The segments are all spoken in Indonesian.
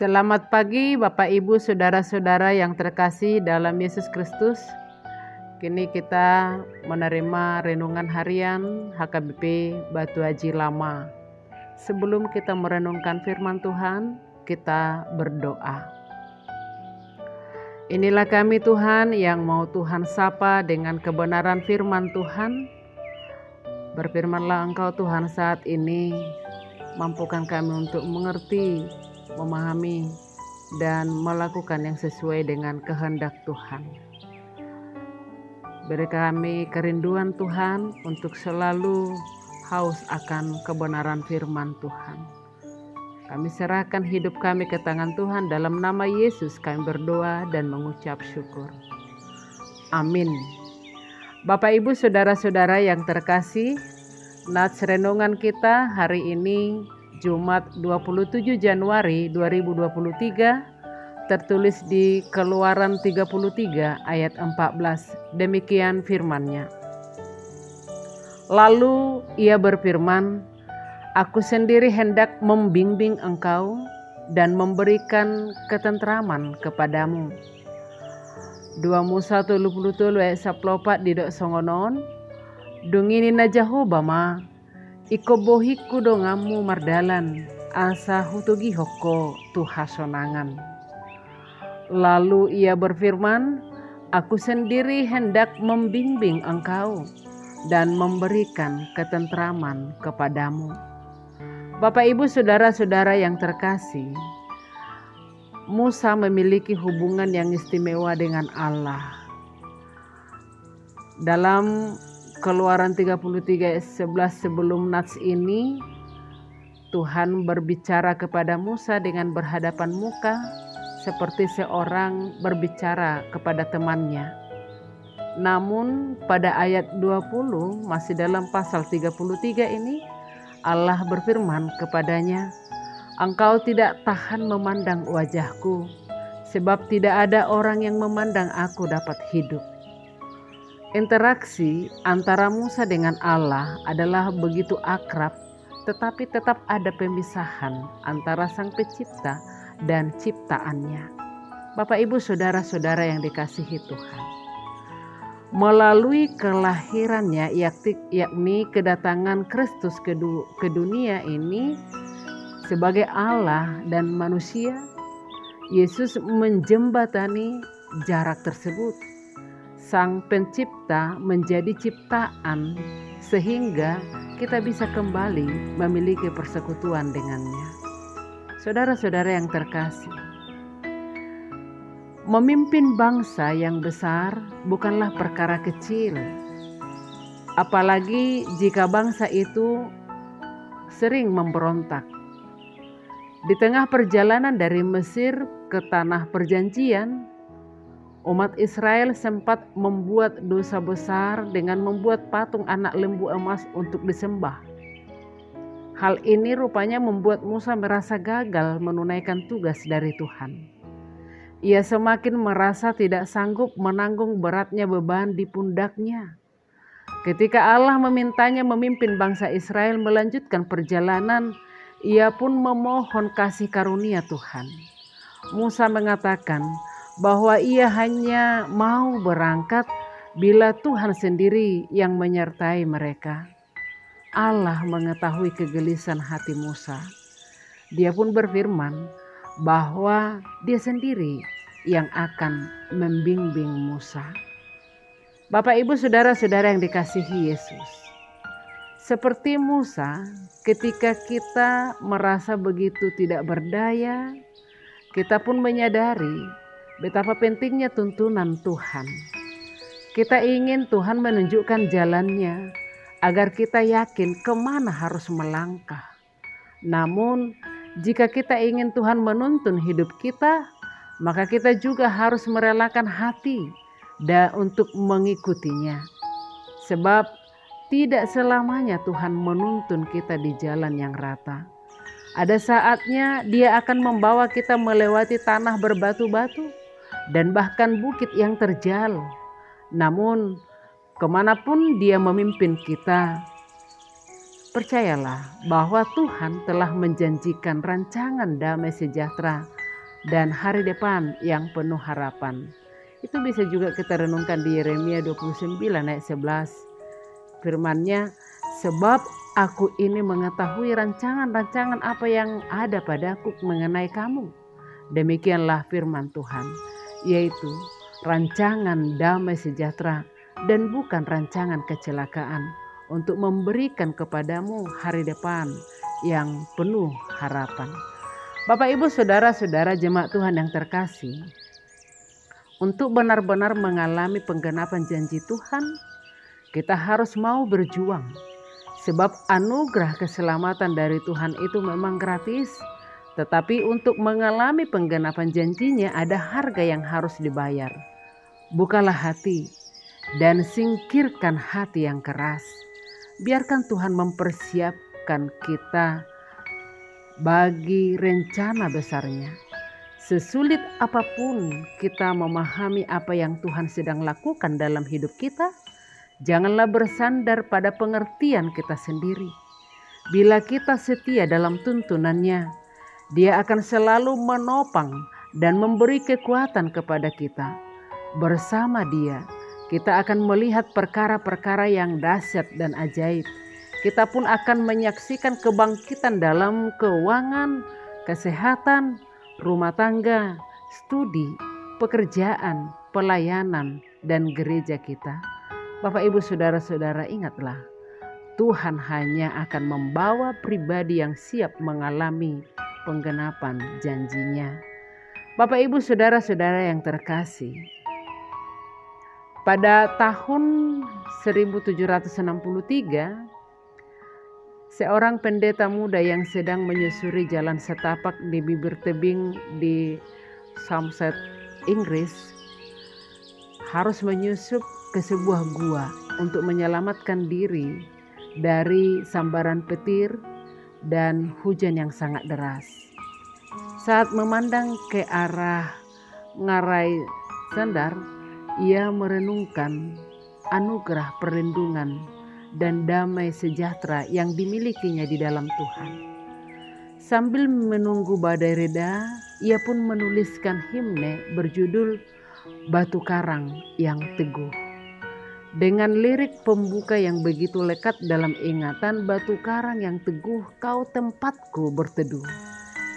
Selamat pagi Bapak Ibu Saudara-saudara yang terkasih dalam Yesus Kristus. Kini kita menerima renungan harian HKBP Batu Haji Lama. Sebelum kita merenungkan firman Tuhan, kita berdoa. Inilah kami Tuhan yang mau Tuhan sapa dengan kebenaran firman Tuhan. Berfirmanlah Engkau Tuhan saat ini, mampukan kami untuk mengerti, memahami, dan melakukan yang sesuai dengan kehendak Tuhan. Beri kami kerinduan Tuhan untuk selalu haus akan kebenaran firman Tuhan. Kami serahkan hidup kami ke tangan Tuhan, dalam nama Yesus kami berdoa dan mengucap syukur. Amin. Bapak Ibu Saudara-saudara yang terkasih, nats renungan kita hari ini Jumat 27 Januari 2023 tertulis di Keluaran 33 ayat 14. Demikian firman-Nya. Lalu ia berfirman, Aku sendiri hendak membimbing engkau dan memberikan ketentraman kepadamu. 2 Musa 30 ayat 14 di dok songonon. Dungini na Jehovah ma, iko bohiku dongamu mardalan, asa hutugi hoko tuhasonangan. Lalu ia berfirman, Aku sendiri hendak membimbing engkau dan memberikan ketentraman kepadamu. Bapak Ibu Saudara-saudara yang terkasih, Musa memiliki hubungan yang istimewa dengan Allah. Dalam Keluaran 33 ayat 11 sebelum nats ini, Tuhan berbicara kepada Musa dengan berhadapan muka seperti seorang berbicara kepada temannya. Namun pada ayat 20 masih dalam pasal 33 ini, Allah berfirman kepadanya, Engkau tidak tahan memandang wajahku, sebab tidak ada orang yang memandang aku dapat hidup. Interaksi antara Musa dengan Allah adalah begitu akrab, tetapi tetap ada pemisahan antara Sang Pencipta dan ciptaannya. Bapak Ibu Saudara-saudara yang dikasihi Tuhan, melalui kelahirannya yakni kedatangan Kristus ke dunia ini sebagai Allah dan manusia, Yesus menjembatani jarak tersebut. Sang Pencipta menjadi ciptaan sehingga kita bisa kembali memiliki persekutuan dengannya. Saudara-saudara yang terkasih, memimpin bangsa yang besar bukanlah perkara kecil, apalagi jika bangsa itu sering memberontak. Di tengah perjalanan dari Mesir ke tanah perjanjian, umat Israel sempat membuat dosa besar dengan membuat patung anak lembu emas untuk disembah. Hal ini rupanya membuat Musa merasa gagal menunaikan tugas dari Tuhan. Ia semakin merasa tidak sanggup menanggung beratnya beban di pundaknya. Ketika Allah memintanya memimpin bangsa Israel melanjutkan perjalanan, ia pun memohon kasih karunia Tuhan. Musa mengatakan bahwa ia hanya mau berangkat bila Tuhan sendiri yang menyertai mereka. Allah mengetahui kegelisahan hati Musa. Dia pun berfirman bahwa dia sendiri yang akan membimbing Musa. Bapak Ibu Saudara-saudara yang dikasihi Yesus, seperti Musa, ketika kita merasa begitu tidak berdaya, kita pun menyadari betapa pentingnya tuntunan Tuhan. Kita ingin Tuhan menunjukkan jalannya agar kita yakin kemana harus melangkah. Namun, jika kita ingin Tuhan menuntun hidup kita, maka kita juga harus merelakan hati untuk mengikutinya. Sebab tidak selamanya Tuhan menuntun kita di jalan yang rata. Ada saatnya Dia akan membawa kita melewati tanah berbatu-batu dan bahkan bukit yang terjal. Namun, kemanapun Dia memimpin kita, percayalah bahwa Tuhan telah menjanjikan rancangan damai sejahtera dan hari depan yang penuh harapan. Itu bisa juga kita renungkan di Yeremia 29 ayat 11. Firman-Nya, sebab aku ini mengetahui rancangan-rancangan apa yang ada padaku mengenai kamu. Demikianlah firman Tuhan, yaitu rancangan damai sejahtera dan bukan rancangan kecelakaan, untuk memberikan kepadamu hari depan yang penuh harapan. Bapak, Ibu, Saudara-saudara jemaat Tuhan yang terkasih, untuk benar-benar mengalami penggenapan janji Tuhan, kita harus mau berjuang. Sebab anugerah keselamatan dari Tuhan itu memang gratis, tetapi untuk mengalami penggenapan janjinya ada harga yang harus dibayar. Bukalah hati dan singkirkan hati yang keras. Biarkan Tuhan mempersiapkan kita bagi rencana besarnya. Sesulit apapun kita memahami apa yang Tuhan sedang lakukan dalam hidup kita, janganlah bersandar pada pengertian kita sendiri. Bila kita setia dalam tuntunannya, Dia akan selalu menopang dan memberi kekuatan kepada kita. Bersama Dia, kita akan melihat perkara-perkara yang dahsyat dan ajaib. Kita pun akan menyaksikan kebangkitan dalam keuangan, kesehatan, rumah tangga, studi, pekerjaan, pelayanan, dan gereja kita. Bapak, Ibu, Saudara-saudara, ingatlah, Tuhan hanya akan membawa pribadi yang siap mengalami penggenapan janjinya. Bapak, Ibu, Saudara-saudara yang terkasih, pada tahun 1763, seorang pendeta muda yang sedang menyusuri jalan setapak di bibir tebing di Somerset, Inggris, harus menyusup ke sebuah gua untuk menyelamatkan diri dari sambaran petir dan hujan yang sangat deras. Saat memandang ke arah ngarai sandar, ia merenungkan anugerah perlindungan dan damai sejahtera yang dimilikinya di dalam Tuhan. Sambil menunggu badai reda, ia pun menuliskan himne berjudul Batu Karang yang Teguh. Dengan lirik pembuka yang begitu lekat dalam ingatan, batu karang yang teguh, kau tempatku berteduh.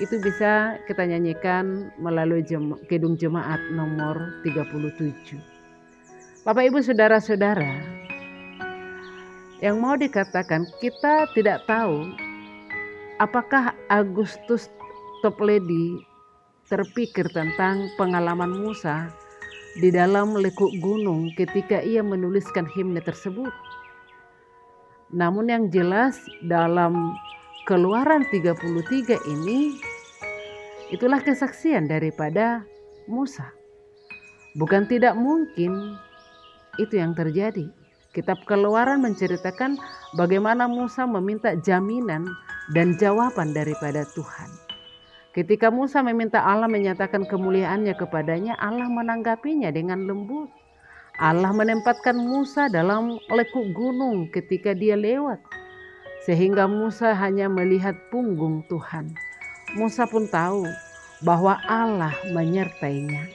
Itu bisa kita nyanyikan melalui Kidung Jemaat nomor 37. Bapak, Ibu, Saudara-saudara, yang mau dikatakan, kita tidak tahu apakah Augustus Toplady terpikir tentang pengalaman Musa di dalam lekuk gunung ketika ia menuliskan himne tersebut. Namun yang jelas dalam Keluaran 33 ini, itulah kesaksian daripada Musa. Bukan tidak mungkin itu yang terjadi. Kitab Keluaran menceritakan bagaimana Musa meminta jaminan dan jawaban daripada Tuhan. Ketika Musa meminta Allah menyatakan kemuliaannya kepadanya, Allah menanggapinya dengan lembut. Allah menempatkan Musa dalam lekuk gunung ketika dia lewat, sehingga Musa hanya melihat punggung Tuhan. Musa pun tahu bahwa Allah menyertainya.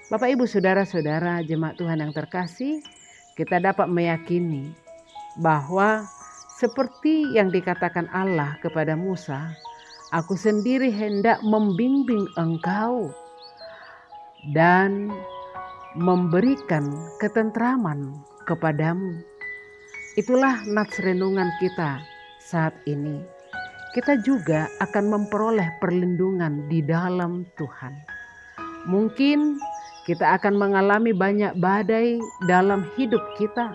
Bapak, Ibu, Saudara-saudara jemaat Tuhan yang terkasih, kita dapat meyakini bahwa seperti yang dikatakan Allah kepada Musa, aku sendiri hendak membimbing engkau dan memberikan ketentraman kepadamu. Itulah nats renungan kita saat ini. Kita juga akan memperoleh perlindungan di dalam Tuhan. Mungkin kita akan mengalami banyak badai dalam hidup kita,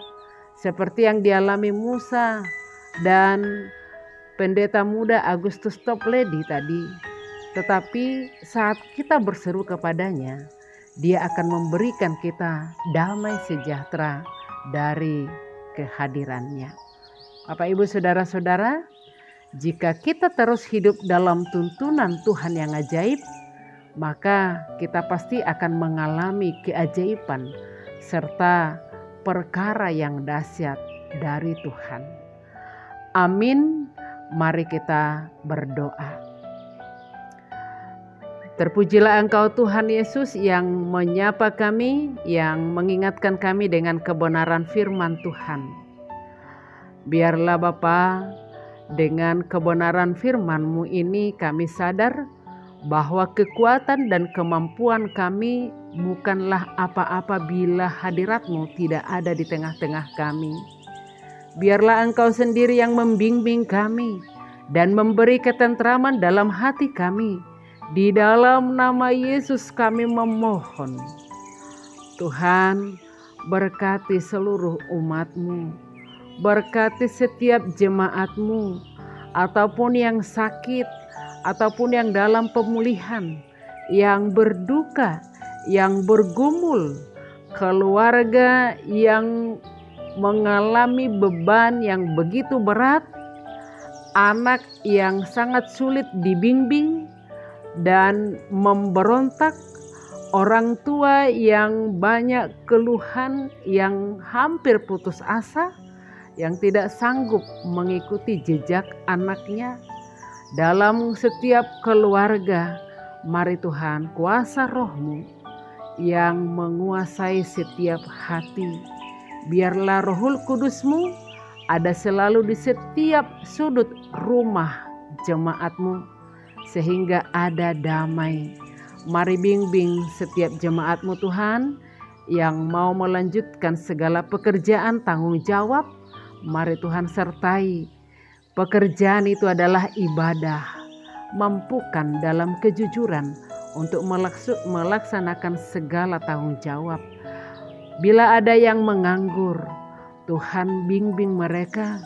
seperti yang dialami Musa dan pendeta muda Augustus Toplady tadi. Tetapi saat kita berseru kepadanya, Dia akan memberikan kita damai sejahtera dari kehadirannya. Bapak, Ibu, Saudara-saudara, jika kita terus hidup dalam tuntunan Tuhan yang ajaib, maka kita pasti akan mengalami keajaiban serta perkara yang dahsyat dari Tuhan. Amin. Mari kita berdoa. Terpujilah Engkau Tuhan Yesus yang menyapa kami, yang mengingatkan kami dengan kebenaran firman Tuhan. Biarlah Bapa, dengan kebenaran firman-Mu ini kami sadar bahwa kekuatan dan kemampuan kami bukanlah apa-apa bila hadirat-Mu tidak ada di tengah-tengah kami. Biarlah Engkau sendiri yang membimbing kami dan memberi ketentraman dalam hati kami. Di dalam nama Yesus kami memohon. Tuhan, berkati seluruh umat-Mu. Berkati setiap jemaat-Mu, ataupun yang sakit, ataupun yang dalam pemulihan, yang berduka, yang bergumul, keluarga yang mengalami beban yang begitu berat, anak yang sangat sulit dibimbing dan memberontak, orang tua yang banyak keluhan, yang hampir putus asa, yang tidak sanggup mengikuti jejak anaknya. Dalam setiap keluarga, mari Tuhan, kuasa Roh-Mu yang menguasai setiap hati. Biarlah Roh Kudus-Mu ada selalu di setiap sudut rumah jemaat-Mu, sehingga ada damai. Mari bimbing setiap jemaat-Mu Tuhan yang mau melanjutkan segala pekerjaan tanggung jawab. Mari Tuhan sertai. Pekerjaan itu adalah ibadah. Mampukan dalam kejujuran untuk melaksanakan segala tanggung jawab. Bila ada yang menganggur, Tuhan bimbing mereka.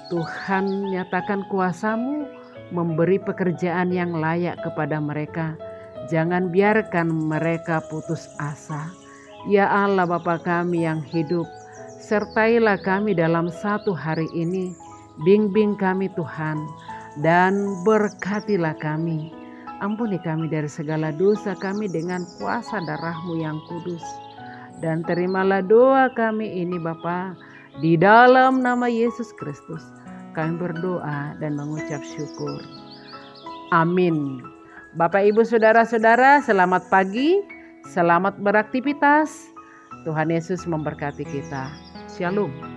Tuhan nyatakan kuasa-Mu memberi pekerjaan yang layak kepada mereka. Jangan biarkan mereka putus asa. Ya Allah Bapa kami yang hidup, sertailah kami dalam satu hari ini. Bimbing kami Tuhan, dan berkatilah kami. Ampuni kami dari segala dosa kami dengan kuasa darah-Mu yang kudus. Dan terimalah doa kami ini Bapa, di dalam nama Yesus Kristus. Kami berdoa dan mengucap syukur. Amin. Bapak, Ibu, Saudara-saudara, selamat pagi, selamat beraktivitas. Tuhan Yesus memberkati kita. Shalom.